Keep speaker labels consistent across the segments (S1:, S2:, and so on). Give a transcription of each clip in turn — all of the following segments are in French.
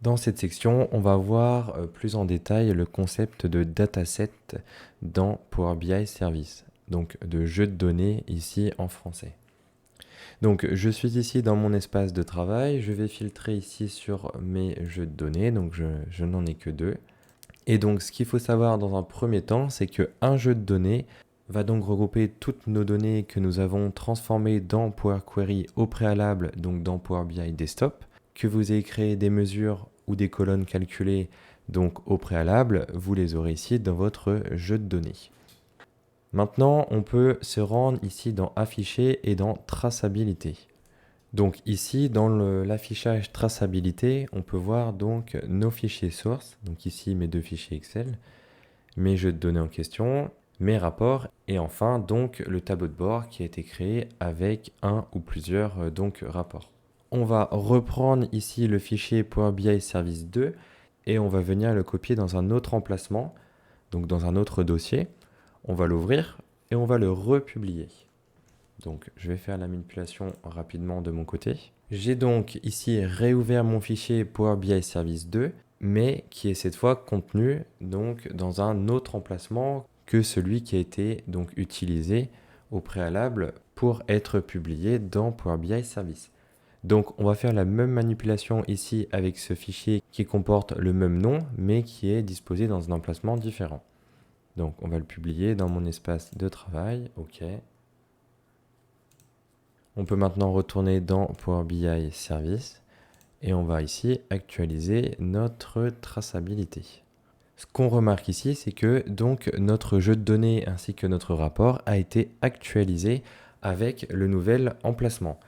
S1: Dans cette section, on va voir plus en détail le concept de dataset dans Power BI Service, donc de jeu de données ici en français. Donc je suis ici dans mon espace de travail, je vais filtrer ici sur mes jeux de données, donc je n'en ai que deux. Et donc ce qu'il faut savoir dans un premier temps, c'est qu'un jeu de données va donc regrouper toutes nos données que nous avons transformées dans Power Query au préalable, donc dans Power BI Desktop, que vous ayez créé des mesures ou des colonnes calculées donc au préalable, vous les aurez ici dans votre jeu de données. Maintenant, on peut se rendre ici dans Afficher et dans Traçabilité. Donc ici, dans l'affichage traçabilité, on peut voir donc nos fichiers sources, donc ici mes deux fichiers Excel, mes jeux de données en question, mes rapports et enfin donc le tableau de bord qui a été créé avec un ou plusieurs donc rapports. On va reprendre ici le fichier Power BI Service 2 et on va venir le copier dans un autre emplacement, donc dans un autre dossier. On va l'ouvrir et on va le republier. Donc je vais faire la manipulation rapidement de mon côté. J'ai donc ici réouvert mon fichier Power BI Service 2, mais qui est cette fois contenu donc dans un autre emplacement que celui qui a été donc utilisé au préalable pour être publié dans Power BI Service. Donc on va faire la même manipulation ici avec ce fichier qui comporte le même nom, mais qui est disposé dans un emplacement différent. Donc on va le publier dans mon espace de travail, OK. On peut maintenant retourner dans Power BI Service et on va ici actualiser notre traçabilité. Ce qu'on remarque ici, c'est que donc notre jeu de données ainsi que notre rapport a été actualisé avec le nouvel emplacement.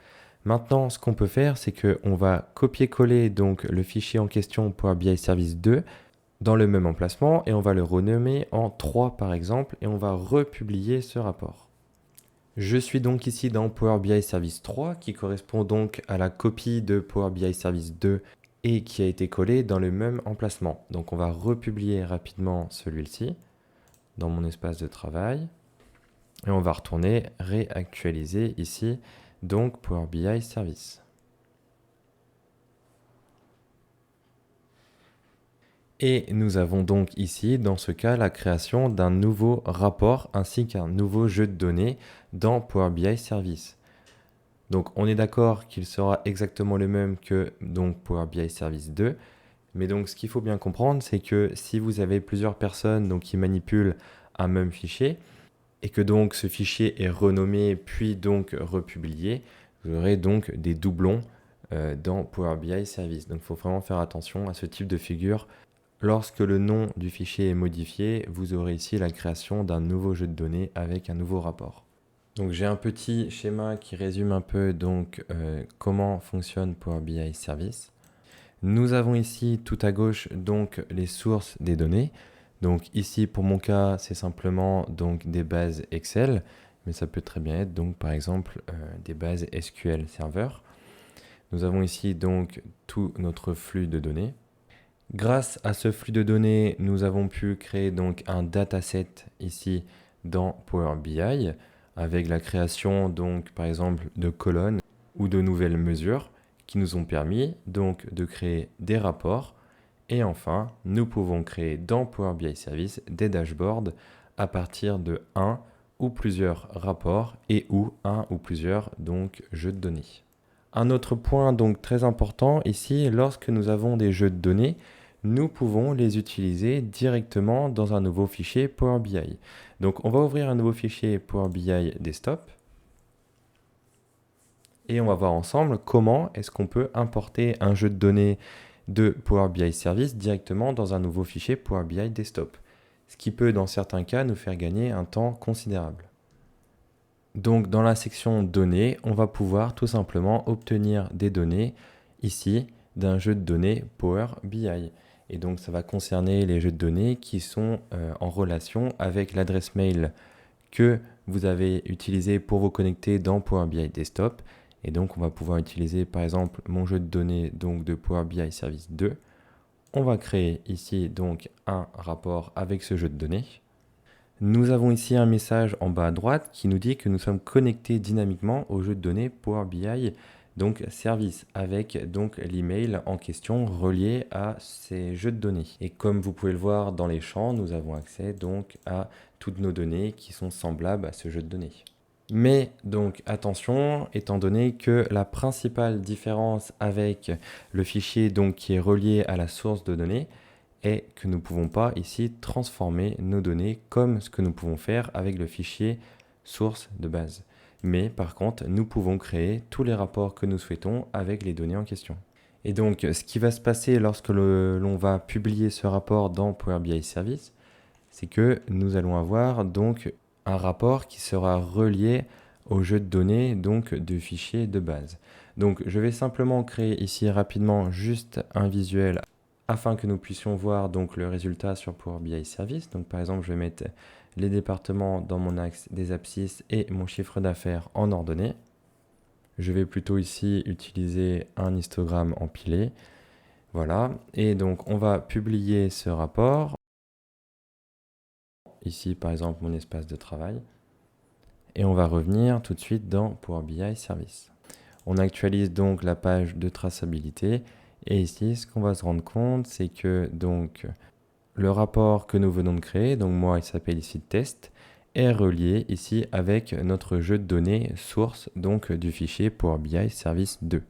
S1: Maintenant, ce qu'on peut faire, c'est qu'on va copier-coller donc le fichier en question Power BI Service 2 dans le même emplacement et on va le renommer en 3 par exemple et on va republier ce rapport. Je suis donc ici dans Power BI Service 3 qui correspond donc à la copie de Power BI Service 2 et qui a été collé dans le même emplacement. Donc on va republier rapidement celui-ci dans mon espace de travail et on va retourner réactualiser ici donc Power BI Service. Et nous avons donc ici, dans ce cas, la création d'un nouveau rapport ainsi qu'un nouveau jeu de données dans Power BI Service. Donc on est d'accord qu'il sera exactement le même que donc, Power BI Service 2. Mais donc ce qu'il faut bien comprendre, c'est que si vous avez plusieurs personnes donc, qui manipulent un même fichier, et que donc ce fichier est renommé puis donc republié, vous aurez donc des doublons dans Power BI Service. Donc il faut vraiment faire attention à ce type de figure. Lorsque le nom du fichier est modifié, vous aurez ici la création d'un nouveau jeu de données avec un nouveau rapport. Donc j'ai un petit schéma qui résume un peu donc comment fonctionne Power BI Service. Nous avons ici tout à gauche donc les sources des données. Donc ici pour mon cas c'est simplement donc des bases Excel, mais ça peut très bien être donc par exemple des bases SQL Server. Nous avons ici donc tout notre flux de données. Grâce à ce flux de données, nous avons pu créer donc un dataset ici dans Power BI avec la création donc par exemple de colonnes ou de nouvelles mesures qui nous ont permis donc de créer des rapports et enfin nous pouvons créer dans Power BI Service des dashboards à partir de un ou plusieurs rapports et ou un ou plusieurs donc jeux de données. Un autre point donc très important ici, lorsque nous avons des jeux de données, nous pouvons les utiliser directement dans un nouveau fichier Power BI. Donc on va ouvrir un nouveau fichier Power BI Desktop et on va voir ensemble comment est-ce qu'on peut importer un jeu de données de Power BI Service directement dans un nouveau fichier Power BI Desktop, ce qui peut dans certains cas nous faire gagner un temps considérable. Donc dans la section données, on va pouvoir tout simplement obtenir des données ici d'un jeu de données Power BI. Et donc ça va concerner les jeux de données qui sont en relation avec l'adresse mail que vous avez utilisée pour vous connecter dans Power BI Desktop. Et donc on va pouvoir utiliser par exemple mon jeu de données donc, de Power BI Service 2. On va créer ici donc un rapport avec ce jeu de données. Nous avons ici un message en bas à droite qui nous dit que nous sommes connectés dynamiquement au jeu de données Power BI donc service avec donc l'email en question relié à ces jeux de données. Et comme vous pouvez le voir dans les champs, nous avons accès donc à toutes nos données qui sont semblables à ce jeu de données. Mais donc attention, étant donné que la principale différence avec le fichier donc qui est relié à la source de données est que nous ne pouvons pas ici transformer nos données comme ce que nous pouvons faire avec le fichier source de base. Mais par contre, nous pouvons créer tous les rapports que nous souhaitons avec les données en question. Et donc, ce qui va se passer lorsque l'on va publier ce rapport dans Power BI Service, c'est que nous allons avoir donc un rapport qui sera relié au jeu de données donc du fichier de base. Donc, je vais simplement créer ici rapidement juste un visuel afin que nous puissions voir donc le résultat sur Power BI Service. Donc, par exemple, je vais mettre les départements dans mon axe des abscisses et mon chiffre d'affaires en ordonnée. Je vais plutôt ici utiliser un histogramme empilé. Voilà. Et donc, on va publier ce rapport. Ici, par exemple, mon espace de travail. Et on va revenir tout de suite dans Power BI Service. On actualise donc la page de traçabilité. Et ici, ce qu'on va se rendre compte, c'est que donc le rapport que nous venons de créer, donc moi il s'appelle ici test, est relié ici avec notre jeu de données source donc du fichier Power BI Service 2.